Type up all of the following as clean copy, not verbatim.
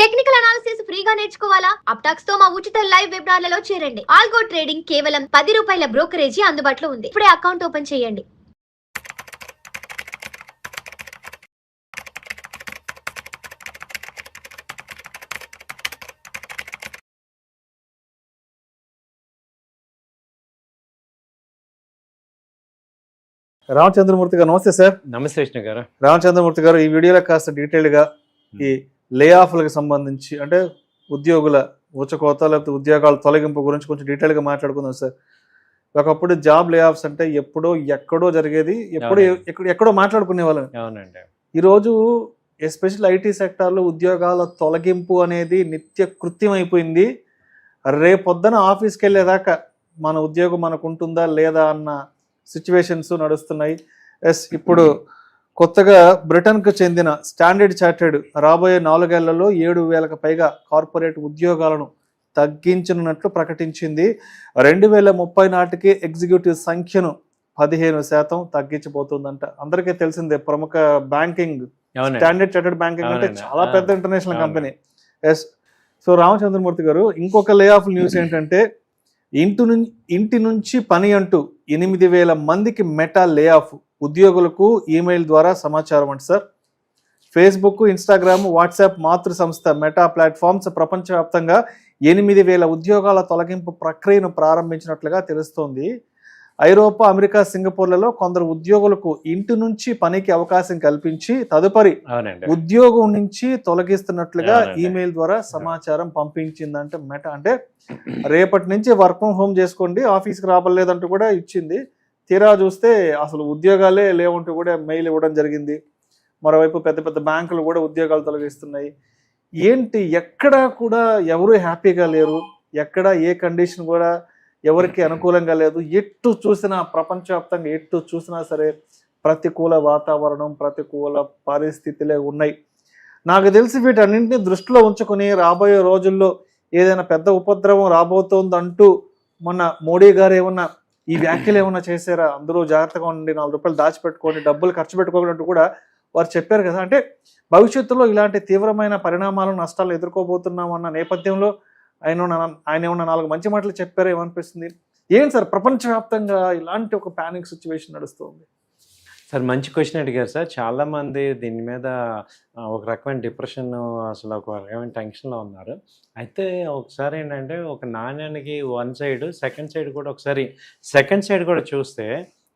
Technical analysis ఫ్రీగా నేర్చుకోవాలా? అప్టాక్స్ తో మా ఉచిత లైవ్ వెబినార్లలో చేరండి. ఆల్గో ట్రేడింగ్ కేవలం ₹10 బ్రోకరేజీ అందుబాటులో ఉంది. ఇప్పుడే అకౌంట్ ఓపెన్ చేయండి. రామచంద్రమూర్తి గారు నమస్తే సార్. నమస్తే కృష్ణ గారు. రామచంద్రమూర్తి గారు, ఈ వీడియోలో కాస్త డీటెయిల్గా ఈ లే ఆఫ్లకు సంబంధించి, అంటే ఉద్యోగుల ఊచకోత లేకపోతే ఉద్యోగాల తొలగింపు గురించి కొంచెం డీటెయిల్గా మాట్లాడుకుందాం సార్. ఒకప్పుడు జాబ్ లే ఆఫ్స్ అంటే ఎప్పుడో ఎక్కడో జరిగేది, ఎక్కడో మాట్లాడుకునే వాళ్ళం. అవునండి. ఈరోజు ఎస్పెషల్ ఐటీ సెక్టార్లో ఉద్యోగాల తొలగింపు అనేది నిత్య కృత్యం అయిపోయింది. రేపొద్దున ఆఫీస్కి వెళ్ళేదాకా మన ఉద్యోగం మనకు ఉంటుందా లేదా అన్న సిచ్యువేషన్స్ నడుస్తున్నాయి. ఇప్పుడు కొత్తగా బ్రిటన్కు చెందిన స్టాండర్డ్ చార్టెడ్ రాబోయే 4 ఏళ్లలో 7,000కు పైగా కార్పొరేట్ ఉద్యోగాలను తగ్గించనున్నట్లు ప్రకటించింది. 2030 నాటికి ఎగ్జిక్యూటివ్ సంఖ్యను 15% తగ్గించబోతుందంట. అందరికీ తెలిసిందే, ప్రముఖ బ్యాంకింగ్ స్టాండర్డ్ చార్టెడ్ బ్యాంకింగ్ అంటే చాలా పెద్ద ఇంటర్నేషనల్ కంపెనీ. సో రామచంద్రమూర్తి గారు, ఇంకొక లే ఆఫ్ న్యూస్ ఏంటంటే, ఇంటి నుంచి పని అంటూ 8,000 మందికి మెటా లే ఆఫ్. ఉద్యోగులకు ఈమెయిల్ ద్వారా సమాచారం అంట సార్. ఫేస్బుక్, ఇన్స్టాగ్రామ్, వాట్సాప్ మాతృ సంస్థ మెటా ప్లాట్ఫామ్స్ ప్రపంచవ్యాప్తంగా 8,000 ఉద్యోగాల తొలగింపు ప్రక్రియను ప్రారంభించినట్లుగా తెలుస్తోంది. ఐరోపా, అమెరికా, సింగపూర్లలో కొందరు ఉద్యోగులకు ఇంటి నుంచి పనికి అవకాశం కల్పించి తదుపరి ఉద్యోగం నుంచి తొలగిస్తున్నట్లుగా ఈమెయిల్ ద్వారా సమాచారం పంపించిందంటే మెటా. అంటే రేపటి నుంచి వర్క్ ఫ్రమ్ హోమ్ చేసుకోండి, ఆఫీస్కి రాబలేదంటూ కూడా ఇచ్చింది. తీరా చూస్తే అసలు ఉద్యోగాలే లేవంటూ కూడా మెయిల్ ఇవ్వడం జరిగింది. మరోవైపు పెద్ద పెద్ద బ్యాంకులు కూడా ఉద్యోగాలు తొలగిస్తున్నాయి. ఏంటి, ఎక్కడా కూడా ఎవరు హ్యాపీగా లేరు, ఎక్కడ ఏ కండిషన్ కూడా ఎవరికి అనుకూలంగా లేదు. ఎటు చూసినా ప్రపంచవ్యాప్తంగా ఎటు చూసినా సరే ప్రతికూల వాతావరణం, ప్రతికూల పరిస్థితులే ఉన్నాయి. నాకు తెలిసి వీటన్నింటినీ దృష్టిలో ఉంచుకొని రాబోయే రోజుల్లో ఏదైనా పెద్ద ఉపద్రవం రాబోతోందంటూ మొన్న మోడీ గారు ఏమన్నా ఈ వ్యాఖ్యలు ఏమన్నా చేశారా? అందరూ జాగ్రత్తగా ఉండి, ₹4 దాచిపెట్టుకోండి, డబ్బులు ఖర్చు పెట్టుకోకుండా కూడా వారు చెప్పారు కదా. అంటే భవిష్యత్తులో ఇలాంటి తీవ్రమైన పరిణామాలు, నష్టాలు ఎదుర్కోబోతున్నాం అన్న నేపథ్యంలో ఆయన ఏమన్నా 4 మంచి మాటలు చెప్పారో ఏమనిపిస్తుంది? ఏంటి సార్, ప్రపంచవ్యాప్తంగా ఇలాంటి ఒక పానిక్ సిచ్యువేషన్ నడుస్తుంది? సార్, మంచి క్వశ్చన్ అడిగారు సార్. చాలామంది దీని మీద ఒక రకమైన డిప్రెషన్, అసలు ఒక రకమైన టెన్షన్లో ఉన్నారు. అయితే ఒకసారి ఏంటంటే, ఒక నాణ్యానికి వన్ సైడ్, సెకండ్ సైడ్ కూడా ఒకసారి సెకండ్ సైడ్ కూడా చూస్తే,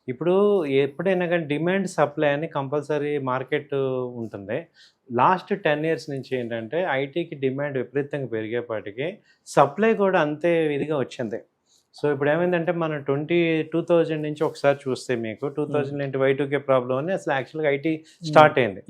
ఇప్పుడు ఎప్పుడైనా కానీ డిమాండ్ సప్లై అని కంపల్సరీ మార్కెట్ ఉంటుంది. లాస్ట్ 10 years నుంచి ఏంటంటే ఐటీకి డిమాండ్ విపరీతంగా పెరిగేపాటికి సప్లై కూడా అంతే ఇదిగా వచ్చింది. సో ఇప్పుడు ఏమైందంటే, మనం 2000 నుంచి ఒకసారి చూస్తే మీకు 2000 Y2K ప్రాబ్లం అని అసలు యాక్చువల్గా ఐటీ స్టార్ట్ అయింది.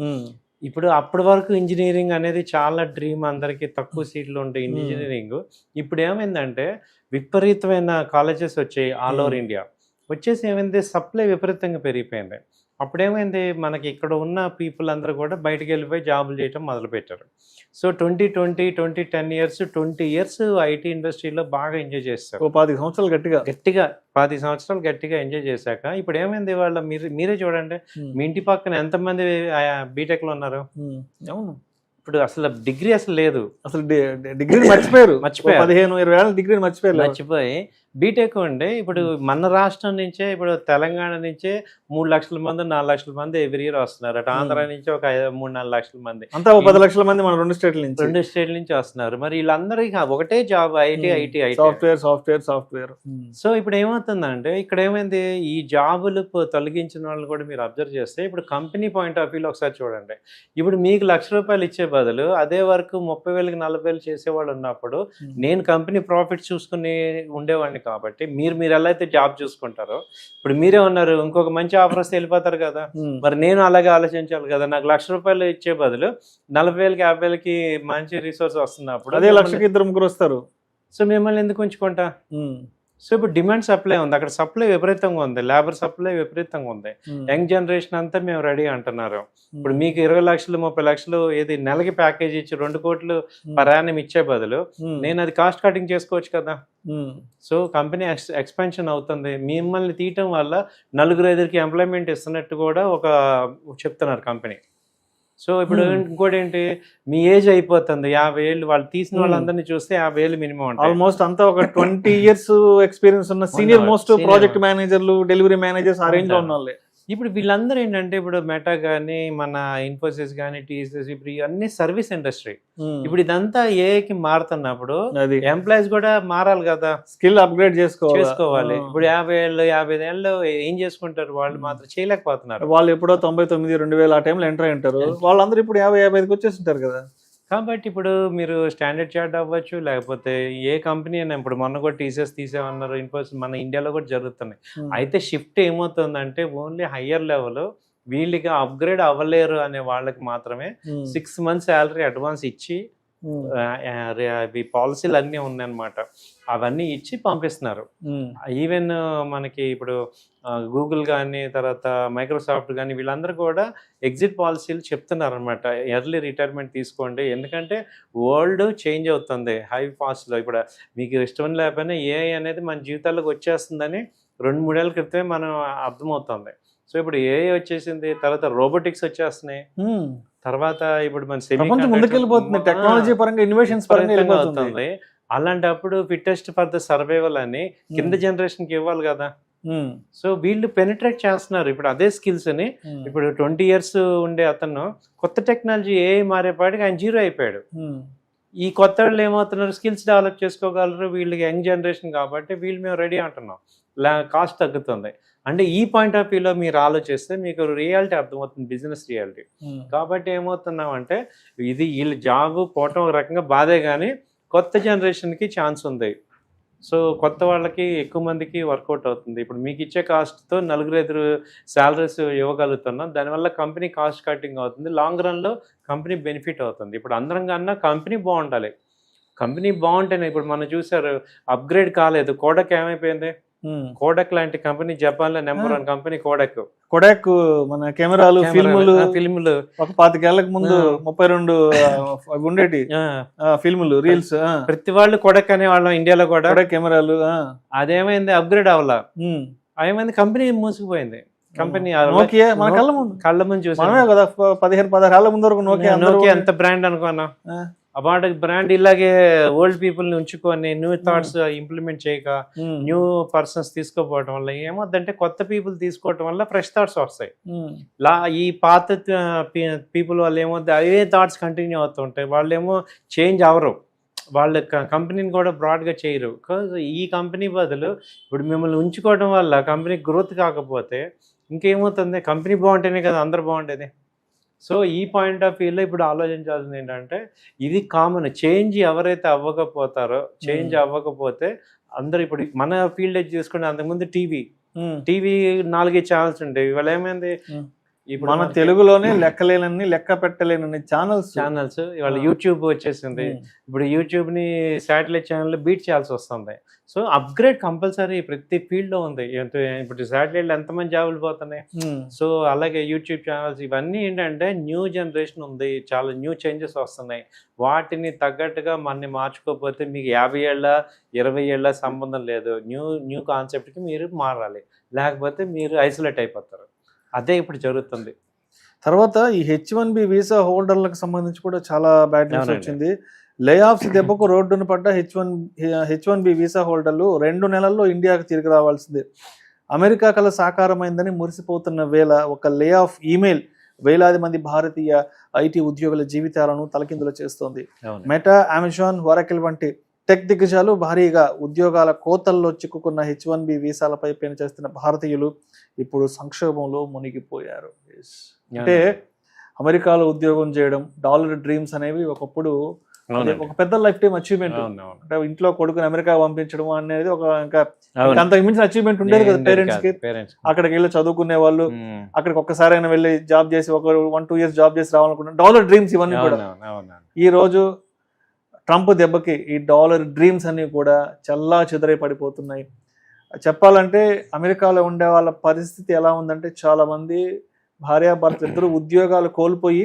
ఇప్పుడు అప్పటి వరకు ఇంజనీరింగ్ అనేది చాలా డ్రీమ్, అందరికీ తక్కువ సీట్లు ఉండే ఇంజనీరింగ్ ఇప్పుడు ఏమైందంటే విపరీతమైన కాలేజెస్ వచ్చాయి ఆల్ ఓవర్ ఇండియా. వచ్చేసి ఏమైంది, సప్లై విపరీతంగా పెరిగిపోయింది. అప్పుడేమైంది, మనకి ఇక్కడ ఉన్న పీపుల్ అందరూ కూడా బయటకు వెళ్ళిపోయి జాబులు చేయటం మొదలుపెట్టారు. సో 10 years ఐటీ ఇండస్ట్రీలో బాగా ఎంజాయ్ చేస్తారు. 10 సంవత్సరాలు గట్టిగా 10 సంవత్సరాలు గట్టిగా ఎంజాయ్ చేశాక ఇప్పుడు ఏమైంది, వాళ్ళ మీరే చూడండి, మీ ఇంటి పక్కన ఎంతమంది బీటెక్లో ఉన్నారు. అవును, ఇప్పుడు అసలు డిగ్రీ అసలు లేదు, అసలు డిగ్రీ మర్చిపోయారు. 15-20 ఏళ్ళ డిగ్రీ మర్చిపోయి బీటెక్ ఉండే. ఇప్పుడు మన రాష్ట్రం నుంచే, ఇప్పుడు తెలంగాణ నుంచే 3 లక్షల మంది 4 లక్షల మంది ఎవ్రీ ఇయర్ వస్తున్నారు. అటు ఆంధ్ర నుంచి ఒక 3-4 లక్షల మంది, అంతా 10 లక్షల మంది మన 2 స్టేట్ల నుంచి వస్తున్నారు. మరి వీళ్ళందరికీ ఒకటే జాబ్, ఐటీ సాఫ్ట్వేర్. సో ఇప్పుడు ఏమవుతుందంటే, ఇక్కడ ఏమైంది, ఈ జాబులు తొలగించిన వాళ్ళు కూడా మీరు అబ్జర్వ్ చేస్తే, ఇప్పుడు కంపెనీ పాయింట్ ఆఫ్ వ్యూలో ఒకసారి చూడండి. ఇప్పుడు మీకు ₹1,00,000 ఇచ్చే బదులు అదే వరకు 30,000 40,000 చేసేవాళ్ళు ఉన్నప్పుడు నేను కంపెనీ ప్రాఫిట్ చూసుకుని ఉండేవాడిని. కాబట్టి మీరు ఎలా అయితే జాబ్ చూసుకుంటారో, ఇప్పుడు మీరే ఉన్నారు, ఇంకొక మంచి ఆఫర్ వస్తే వెళ్ళిపోతారు కదా. మరి నేను అలాగే ఆలోచించాలి కదా. నాకు ₹1,00,000 ఇచ్చే బదులు 40,000 50,000కి మంచి రిసోర్స్ వస్తున్నప్పుడు అదే 1,00,000కి 2-3 వస్తారు. సో మిమ్మల్ని ఎందుకు ఉంచుకుంటా? సో ఇప్పుడు డిమాండ్ సప్లై ఉంది, అక్కడ సప్లై విపరీతంగా ఉంది, లేబర్ సప్లై విపరీతంగా ఉంది. యంగ్ జనరేషన్ అంతా మేము రెడీ అంటున్నారు. ఇప్పుడు మీకు 20 లక్షలు 30 లక్షలు ఏది నెలకి ప్యాకేజ్ ఇచ్చి 2 కోట్లు పర్ యానం ఇచ్చే బదులు నేను అది కాస్ట్ కటింగ్ చేసుకోవచ్చు కదా. సో కంపెనీ ఎక్స్పాన్షన్ అవుతుంది. మిమ్మల్ని తీయటం వల్ల 4-5కి ఎంప్లాయ్మెంట్ ఇస్తున్నట్టు కూడా ఒక చెప్తున్నారు కంపెనీ. సో ఇప్పుడు ఇంకోటి ఏంటి, మీ ఏజ్ అయిపోతుంది 50 ఏళ్ళు, వాళ్ళు తీసిన వాళ్ళందరినీ చూస్తే 50 ఏళ్ళు మినిమం ఉంటాయి. ఆల్మోస్ట్ అంతా ఒక 20 years ఎక్స్పీరియన్స్ ఉన్న సీనియర్ మోస్ట్ ప్రాజెక్ట్ మేనేజర్లు, డెలివరీ మేనేజర్స్ ఆ రేంజ్ లో ఉన్న వాళ్ళే. ఇప్పుడు వీళ్ళందరూ ఏంటంటే, ఇప్పుడు మెటా కానీ, మన ఇన్ఫోసిస్ కానీ, టీసీఎస్, ఇప్పుడు ఇవన్నీ సర్వీస్ ఇండస్ట్రీ. ఇప్పుడు ఇదంతా ఏఐకి మారుతున్నప్పుడు ఎంప్లాయీస్ కూడా మారాలి కదా, స్కిల్ అప్గ్రేడ్ చేసుకోవాలి. ఇప్పుడు 50 ఏళ్ళు 55 ఏళ్ళు ఏం చేసుకుంటారు, వాళ్ళు మాత్రం చేయలేకపోతున్నారు. వాళ్ళు ఎప్పుడో 99, 2000 ఆ టైంలో ఎంటర్ అయ్యారు, వాళ్ళందరూ ఇప్పుడు 50-55కి వచ్చేస్తుంటారు కదా. కాబట్టి ఇప్పుడు మీరు స్టాండర్డ్ చార్ట్ అవ్వచ్చు, లేకపోతే ఏ కంపెనీ అయినా, ఇప్పుడు మొన్న కూడా టీసీఎస్ తీసేమన్నారు, ఇన్ఫోసిస్ మన ఇండియాలో కూడా జరుగుతున్నాయి. అయితే షిఫ్ట్ ఏమవుతుందంటే, ఓన్లీ హయ్యర్ లెవెల్ వీళ్ళకి అప్గ్రేడ్ అవ్వలేరు అనే వాళ్ళకి మాత్రమే 6 months శాలరీ అడ్వాన్స్ ఇచ్చి, అవి పాలసీలు అన్నీ ఉన్నాయన్నమాట, అవన్నీ ఇచ్చి పంపిస్తున్నారు. ఈవెన్ మనకి ఇప్పుడు గూగుల్ కానీ, తర్వాత మైక్రోసాఫ్ట్ కానీ, వీళ్ళందరూ కూడా ఎగ్జిట్ పాలసీలు చెప్తున్నారు అనమాట. ఎర్లీ రిటైర్మెంట్ తీసుకోండి, ఎందుకంటే వరల్డ్ చేంజ్ అవుతుంది హై ఫాస్ట్లో. ఇప్పుడు మీకు ఇష్టం లేకపోయినా ఏఐ అనేది మన జీవితాల్లోకి వచ్చేస్తుందని 2-3 ఏళ్ళ క్రితమే మనం అర్థమవుతుంది. సో ఇప్పుడు ఏఐ వచ్చేసింది, తర్వాత రోబోటిక్స్ వచ్చేస్తున్నాయి, తర్వాత ఇప్పుడు మన ముందుకెళ్ళిపోతుంది టెక్నాలజీ పరంగా, ఇన్నోవేషన్స్ పరంగా వెళ్ళిపోతుంది. అలాంటప్పుడు ఫిట్టెస్ట్ ఫర్ ద సర్వైవల్ అని కింద జనరేషన్ కి ఇవ్వాలి కదా. సో వీళ్ళు పెనిట్రేట్ చేస్తున్నారు ఇప్పుడు అదే స్కిల్స్ ని. ఇప్పుడు 20 years ఉండే అతను కొత్త టెక్నాలజీ ఏఐ మారేపాటికి ఆయన 0 అయిపోయాడు. ఈ కొత్త వాళ్ళు ఏమవుతున్నారు, స్కిల్స్ డెవలప్ చేసుకోగలరు, వీళ్ళకి యంగ్ జనరేషన్ కాబట్టి వీళ్ళు మేము రెడీ అంటున్నాం, కాస్ట్ తగ్గుతుంది. అంటే ఈ పాయింట్ ఆఫ్ వ్యూలో మీరు ఆలోచిస్తే మీకు రియాలిటీ అర్థమవుతుంది, బిజినెస్ రియాలిటీ. కాబట్టి ఏమవుతున్నామంటే, ఇది వీళ్ళు జాబ్ పోవటం ఒక రకంగా బాధే, కానీ కొత్త జనరేషన్కి ఛాన్స్ ఉంది. సో కొత్త వాళ్ళకి ఎక్కువ మందికి వర్కౌట్ అవుతుంది. ఇప్పుడు మీకు ఇచ్చే కాస్ట్తో 4-5 శాలరీస్ ఇవ్వగలుగుతున్నాం, దానివల్ల కంపెనీ కాస్ట్ కటింగ్ అవుతుంది, లాంగ్ రన్లో కంపెనీ బెనిఫిట్ అవుతుంది. ఇప్పుడు అందరం కన్నా కంపెనీ బాగుండాలి, కంపెనీ బాగుంటేనే. ఇప్పుడు మనం చూసారు, అప్గ్రేడ్ కాలేదు, కోడక్ ఏమైపోయింది, కోడక్ లాంటి కంపెనీ జపాన్ లో నెంబర్ 1 కంపెనీ కోడక్. మన కెమెరాలు, ఫిల్ములు ఒక 25 ఏళ్లకు ముందు 32 ఉండేటి ఫిల్ములు, రీల్స్, ప్రతి వాళ్ళు కోడక్ అనే వాళ్ళం ఇండియాలో కూడా, కెమెరాలు. అదేమైంది, అప్గ్రేడ్ అవ్వాలా, ఏమైంది, కంపెనీ మూసిపోయింది. కంపెనీ మన కళ్ళ ముందు చూసి 15-16 ఏళ్ల ముందు వరకు నోకియా ఎంత బ్రాండ్ అనుకున్నా, అబౌట్ బ్రాండ్ ఇలాగే ఓల్డ్ పీపుల్ ని ఉంచుకొని న్యూ థాట్స్ ఇంప్లిమెంట్ చేయక, న్యూ పర్సన్స్ తీసుకోపోవడం వల్ల ఏమవుతుందంటే, కొత్త పీపుల్ తీసుకోవడం వల్ల ఫ్రెష్ థాట్స్ వస్తాయి. ఈ పాత పీపుల్ వాళ్ళు ఏమవుతుంది, అవే థాట్స్ కంటిన్యూ అవుతుంటాయి, వాళ్ళు ఏమో చేంజ్ అవరు, వాళ్ళ కంపెనీని కూడా బ్రాడ్గా చేయరు. ఈ కంపెనీ బదులు ఇప్పుడు మిమ్మల్ని ఉంచుకోవడం వల్ల కంపెనీ గ్రోత్ కాకపోతే ఇంకేమవుతుంది, కంపెనీ బాగుంటేనే కదా అందరు బాగుండేది. సో ఈ పాయింట్ ఆఫ్ వ్యూలో ఇప్పుడు ఆలోచించాల్సింది ఏంటంటే, ఇది కామన్ చేంజ్. ఎవరైతే అవ్వకపోతారో, చేంజ్ అవ్వకపోతే అందరు, ఇప్పుడు మన ఫీల్డ్ తీసుకుంటే, అంతకుముందు టీవీ 4 ఛానల్స్ ఉండేవి, ఇవాళ ఏమైంది, ఇప్పుడు మన తెలుగులోనే లెక్క పెట్టలేనన్ని ఛానల్స్ ఇవాళ యూట్యూబ్ వచ్చేసింది. ఇప్పుడు యూట్యూబ్ ని శాటిలైట్ ఛానల్ బీట్ చేయాల్సి వస్తుంది. సో అప్గ్రేడ్ కంపల్సరీ ప్రతి ఫీల్డ్ లో ఉంది. ఇప్పుడు శాటిలైట్ ఎంతమంది జాబులు పోతున్నాయి. సో అలాగే యూట్యూబ్ ఛానల్స్, ఇవన్నీ ఏంటంటే న్యూ జనరేషన్ ఉంది, చాలా న్యూ చేంజెస్ వస్తున్నాయి. వాటిని తగ్గట్టుగా మనని మార్చుకోకపోతే మీకు 50 ఏళ్ళ 20 ఏళ్ళ సంబంధం లేదు. న్యూ కాన్సెప్ట్కి మీరు మారాలి, లేకపోతే మీరు ఐసోలేట్ అయిపోతారు. అదే ఇప్పుడు జరుగుతుంది. తర్వాత ఈ H1B వీసా హోల్డర్లకు సంబంధించి కూడా చాలా బ్యాడ్ న్యూస్ వచ్చింది. లే ఆఫ్స్ దెబ్బకు రోడ్డును పడ్డ H1B వీసా హోల్డర్లు 2 నెలల్లో ఇండియాకు తిరిగి రావాల్సిందే. అమెరికా కల సాకారమైందని మురిసిపోతున్న వేళ ఒక లే ఆఫ్ ఈమెయిల్ వేలాది మంది భారతీయ ఐటీ ఉద్యోగుల జీవితాలను తలకిందులు చేస్తోంది. మెటా, అమెజాన్, ఒరాకిల్ వంటి టెక్ దిగ్గజాలు భారీగా ఉద్యోగాల కోతల్లో చిక్కుకున్న H1B వీసాలపై పనిచేస్తున్న భారతీయులు ఇప్పుడు సంక్షోభంలో మునిగిపోయారు. అంటే అమెరికాలో ఉద్యోగం చేయడం, డాలర్ డ్రీమ్స్ అనేవి ఒకప్పుడు ఒక పెద్ద లైఫ్ టైం అచీవ్మెంట్. అంటే ఇంట్లో కొడుకుని అమెరికా పంపించడం అనేది ఒక ఇంకా అంతకు మించిన అచీవ్మెంట్ ఉండేది కదా పేరెంట్స్ కి. అక్కడికి వెళ్ళి చదువుకునే వాళ్ళు, అక్కడికి ఒక్కసారైనా వెళ్ళి జాబ్ చేసి ఒక 1-2 years జాబ్ చేసి రావాలనుకుంటున్నారు. డాలర్ డ్రీమ్స్ ఇవన్నీ కూడా ఈ రోజు ట్రంప్ దెబ్బకి ఈ డాలర్ డ్రీమ్స్ అన్ని కూడా చల్లా చెదరై పడిపోతున్నాయి. చెప్పాలంటే అమెరికాలో ఉండే వాళ్ళ పరిస్థితి ఎలా ఉందంటే, చాలా మంది భార్యాభర్తలు ఇద్దరు ఉద్యోగాలు కోల్పోయి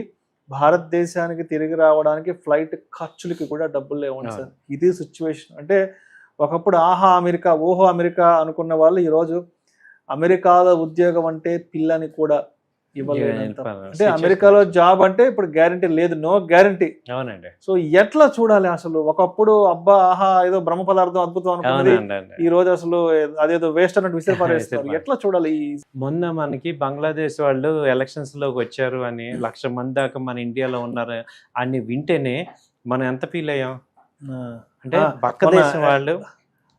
భారతదేశానికి తిరిగి రావడానికి ఫ్లైట్ ఖర్చులకి కూడా డబ్బులు లేవండి సార్. ఇది సిచ్యువేషన్. అంటే ఒకప్పుడు ఆహా అమెరికా, ఓహో అమెరికా అనుకున్న వాళ్ళు ఈరోజు అమెరికాలో ఉద్యోగం అంటే పిల్లని కూడా ఇవ్వలేనంత. అంటే అమెరికాలో జాబ్ అంటే ఇప్పుడు గ్యారంటీ లేదు, నో గ్యారంటీ. అవునండి. సో ఎట్లా చూడాలి అసలు? ఒకప్పుడు అబ్బా ఆహా ఏదో బ్రహ్మ పదార్థం అద్భుతం అనుకున్నది అవునండి. ఈ రోజు అసలు అదేదో వేస్ట్ అన్నట్టు విసిరిపారేస్తారు. ఎట్లా చూడాలి? మొన్న మనకి బంగ్లాదేశ్ వాళ్ళు ఎలక్షన్స్ లోకి వచ్చారు అని 1,00,000 మంది దాకా మన ఇండియాలో ఉన్నారు అని వింటేనే మనం ఎంత ఫీల్ అయ్యాం అంటే పక్క దేశం వాళ్ళు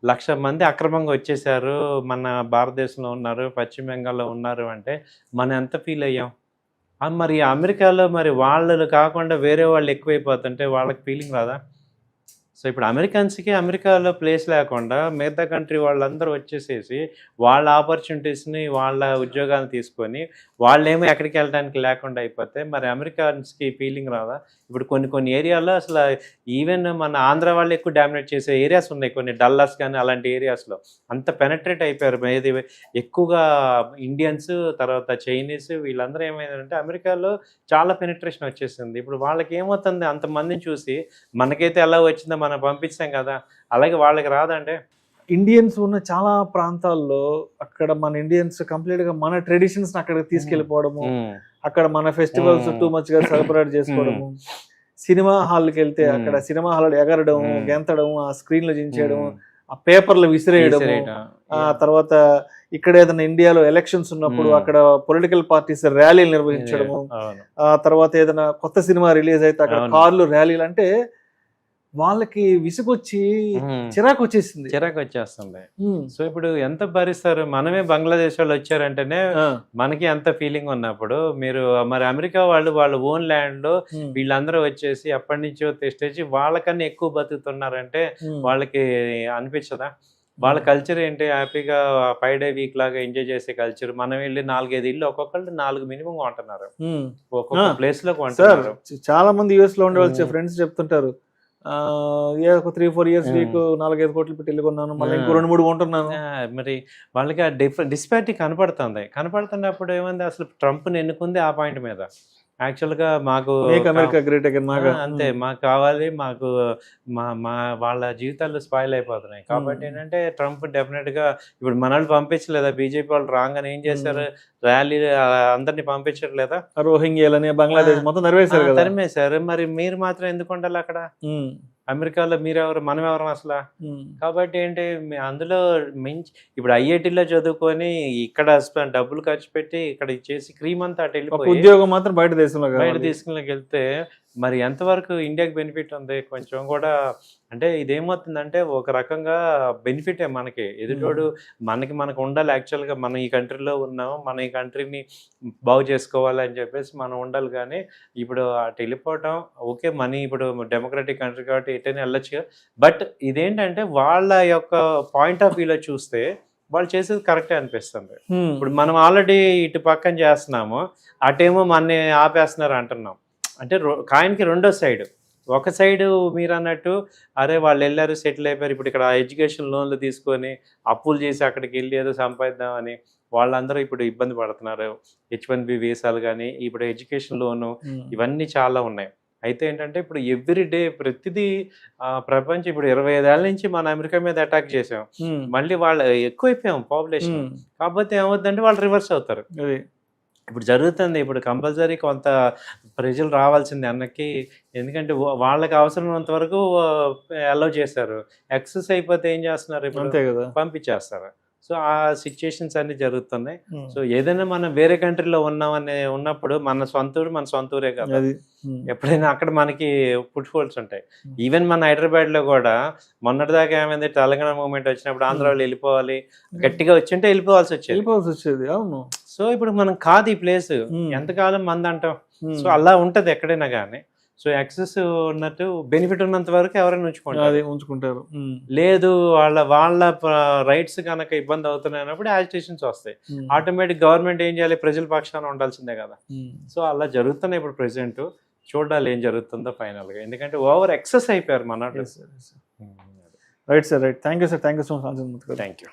1,00,000 మంది అక్రమంగా వచ్చేసారు, మన భారతదేశంలో ఉన్నారు, పశ్చిమ బెంగాల్లో ఉన్నారు అంటే మనం ఎంత ఫీల్ అయ్యాం. మరి అమెరికాలో మరి వాళ్ళు కాకుండా వేరే వాళ్ళు ఎక్కువైపోతుంటే వాళ్ళకి ఫీలింగ్ రాదా? సో ఇప్పుడు అమెరికన్స్కి అమెరికాలో ప్లేస్ లేకుండా మిగతా కంట్రీ వాళ్ళందరూ వచ్చేసేసి వాళ్ళ ఆపర్చునిటీస్ని వాళ్ళ ఉద్యోగాలను తీసుకొని వాళ్ళేమో ఎక్కడికి వెళ్ళడానికి లేకుండా అయిపోతే మరి అమెరికన్స్కి ఫీలింగ్ రాదా? ఇప్పుడు కొన్ని ఏరియాలో అసలు ఈవెన్ మన ఆంధ్ర వాళ్ళు ఎక్కువ డామినేట్ చేసే ఏరియాస్ ఉన్నాయి, కొన్ని డల్లాస్ కానీ అలాంటి ఏరియాస్లో అంత పెనట్రేట్ అయిపోయారు. ఏది ఎక్కువగా ఇండియన్స్, తర్వాత చైనీస్, వీళ్ళందరూ ఏమైందంటే అమెరికాలో చాలా పెనిట్రేషన్ వచ్చేసింది. ఇప్పుడు వాళ్ళకి ఏమవుతుంది, అంతమందిని చూసి మనకైతే ఎలా వచ్చిందో మనం పంపించాం కదా, అలాగే వాళ్ళకి రాదంటే. ఇండియన్స్ ఉన్న చాలా ప్రాంతాల్లో అక్కడ మన ఇండియన్స్ కంప్లీట్ గా మన ట్రెడిషన్స్ అక్కడికి తీసుకెళ్లిపోవడము, అక్కడ మన ఫెస్టివల్స్ టూ మచ్ గా సెలబ్రేట్ చేసుకోవడము, సినిమా హాల్కి వెళ్తే అక్కడ సినిమా హాల్ ఎగరడం, గెంతడం, ఆ స్క్రీన్ లో జించేయడం, ఆ పేపర్లు విసిరేయడం, ఆ తర్వాత ఇక్కడ ఏదైనా ఇండియాలో ఎలక్షన్స్ ఉన్నప్పుడు అక్కడ పొలిటికల్ పార్టీస్ ర్యాలీలు నిర్వహించడము, ఆ తర్వాత ఏదైనా కొత్త సినిమా రిలీజ్ అయితే అక్కడ కార్లు ర్యాలీలు, అంటే వాళ్ళకి విసుగొచ్చి చిరాకు వచ్చేస్తుంది. సో ఇప్పుడు ఎంత భరిస్తారు? మనమే బంగ్లాదేశ్ వాళ్ళు వచ్చారంటేనే మనకి అంత ఫీలింగ్ ఉన్నప్పుడు మీరు మరి అమెరికా వాళ్ళు వాళ్ళ ఓన్ ల్యాండ్ లో వీళ్ళందరూ వచ్చేసి ఎప్పటి నుంచో తెచ్చి వాళ్ళకన్నా ఎక్కువ బతుకుతున్నారంటే వాళ్ళకి అనిపించదా? వాళ్ళ కల్చర్ ఏంటి, హ్యాపీగా 5 day వీక్ లాగా ఎంజాయ్ చేసే కల్చర్. మనం వెళ్ళి 4-5 ఇల్లు ఒక్కొక్కళ్ళు 4 మినిమం కొంటున్నారు ఒక్కొక్క ప్లేస్ లో కొంటున్నారు. చాలా మంది యుఎస్ లో ఉండే వాళ్ళు ఫ్రెండ్స్ చెప్తుంటారు, 3-4 years వీక్ 4-5 కోట్లు పెట్టి వెళ్ళుకున్నాను, మళ్ళీ ఇంకో 2-3 కొంటున్నాను. మరి వాళ్ళకి ఆ డిస్పారిటీ కనపడుతున్నప్పుడు ఏమైంది, అసలు ట్రంప్ని ఎన్నుకుంది ఆ పాయింట్ మీద. యాక్చువల్గా మాకు అమెరికా గ్రేట్ అగైన్ అంతే, మాకు కావాలి, మాకు వాళ్ళ జీవితాలు స్పాయిల్ అయిపోతున్నాయి కాబట్టి ఏంటంటే ట్రంప్ డెఫినెట్ గా ఇప్పుడు మనల్ని పంపించలేదా, బీజేపీ వాళ్ళు రాంగ్ అని ఏం చేశారు, ర్యాలీ అందరినీ పంపించట్లేదా, రోహింగ్యాలని బంగ్లాదేశ్ మొత్తం తరిమేశారు. మరి మీరు మాత్రం ఎందుకు ఉండాలి అక్కడ అమెరికాలో? మీరెవరు, మనం ఎవరు అసలు? కాబట్టి ఏంటి, అందులో మించి ఇప్పుడు ఐఐటీలో చదువుకొని ఇక్కడ డబ్బులు ఖర్చు పెట్టి ఇక్కడ చేసి క్రీమ్ అంతా అటు వెళ్ళిపోయి ఉద్యోగం మాత్రం బయట దేశంలోకి వెళ్తే మరి ఎంతవరకు ఇండియాకి బెనిఫిట్ ఉంది? కొంచెం కూడా అంటే ఇదేమవుతుందంటే ఒక రకంగా బెనిఫిటే మనకి. ఎదుటోడు మనకు ఉండాలి, యాక్చువల్గా మనం ఈ కంట్రీలో ఉన్నాము, మన ఈ కంట్రీని బాగు చేసుకోవాలని చెప్పేసి మనం ఉండాలి. కానీ ఇప్పుడు అటు వెళ్ళిపోవటం ఓకే, మనీ ఇప్పుడు డెమోక్రటిక్ కంట్రీ కాబట్టి ఎటైనా వెళ్ళొచ్చు. బట్ ఇదేంటంటే వాళ్ళ యొక్క పాయింట్ ఆఫ్ వ్యూలో చూస్తే వాళ్ళు చేసేది కరెక్టే అనిపిస్తుంది. ఇప్పుడు మనం ఆల్రెడీ ఇటు పక్కన చేస్తున్నాము, అటేమో మన ఆపేస్తున్నారు అంటున్నాం. అంటే కాయిన్కి రెండో సైడ్. ఒక సైడు మీరు అన్నట్టు అరే వాళ్ళు వెళ్ళారు, సెటిల్ అయిపోయారు, ఇప్పుడు ఇక్కడ ఎడ్యుకేషన్ లోన్లు తీసుకొని అప్పులు చేసి అక్కడికి వెళ్ళి ఏదో సంపాదిద్దామని వాళ్ళందరూ ఇప్పుడు ఇబ్బంది పడుతున్నారు. H1B వీసాలు కానీ ఇప్పుడు ఎడ్యుకేషన్ లోను ఇవన్నీ చాలా ఉన్నాయి. అయితే ఏంటంటే ఇప్పుడు ఎవ్రీడే ప్రతిదీ ప్రపంచం ఇప్పుడు 25 ఏళ్ళ నుంచి మన అమెరికా మీద అటాక్ చేసాం, మళ్ళీ వాళ్ళు ఎక్కువైపోయాం పాపులేషన్. కాకపోతే ఏమవుతుందంటే వాళ్ళు రివర్స్ అవుతారు. ఇప్పుడు జరుగుతుంది, ఇప్పుడు కంపల్సరీ కొంత ప్రజలు రావాల్సింది అన్నకి, ఎందుకంటే వాళ్ళకి అవసరమైనంత వరకు అలౌ చేశారు, ఎక్సెస్ అయిపోతే ఏం చేస్తున్నారు, ఇప్పుడు పంపించేస్తారు. సో ఆ సిచ్యుయేషన్స్ అన్ని జరుగుతున్నాయి. సో ఏదైనా మనం వేరే కంట్రీలో ఉన్నప్పుడు మన సొంత ఊరే కదా, ఎప్పుడైనా అక్కడ మనకి ఫుట్ ఫోల్స్ ఉంటాయి. ఈవెన్ మన హైదరాబాద్ లో కూడా మొన్నటిదాకా ఏమైంది, తెలంగాణ మూవ్మెంట్ వచ్చినప్పుడు ఆంధ్ర వాళ్ళు వెళ్ళిపోవాలి, గట్టిగా వచ్చింటే వెళ్ళిపోవాల్సి వచ్చేది. అవును. సో ఇప్పుడు మనం కాదు ఈ ప్లేస్, ఎంతకాలం మంది అంటాం. సో అలా ఉంటది ఎక్కడైనా కానీ. సో యాక్సెస్ ఉన్నట్టు బెనిఫిట్ ఉన్నంత వరకు ఎవరైనా ఉంచుకుంటారు. లేదు వాళ్ళ రైట్స్ కనుక ఇబ్బంది అవుతున్నాయన్నప్పుడు యాజిటేషన్స్ వస్తాయి. ఆటోమేటిక్ గవర్నమెంట్ ఏం చేయాలి, ప్రజల పక్షాన ఉండాల్సిందే కదా. సో అలా జరుగుతున్నాయి ఇప్పుడు ప్రెసెంట్. చూడాలి ఏం జరుగుతుందో ఫైనల్ గా, ఎందుకంటే ఓవర్ ఎక్సెస్ అయిపోయారు మన. Right sir, right. Thank you sir, thank you so much. Thank you.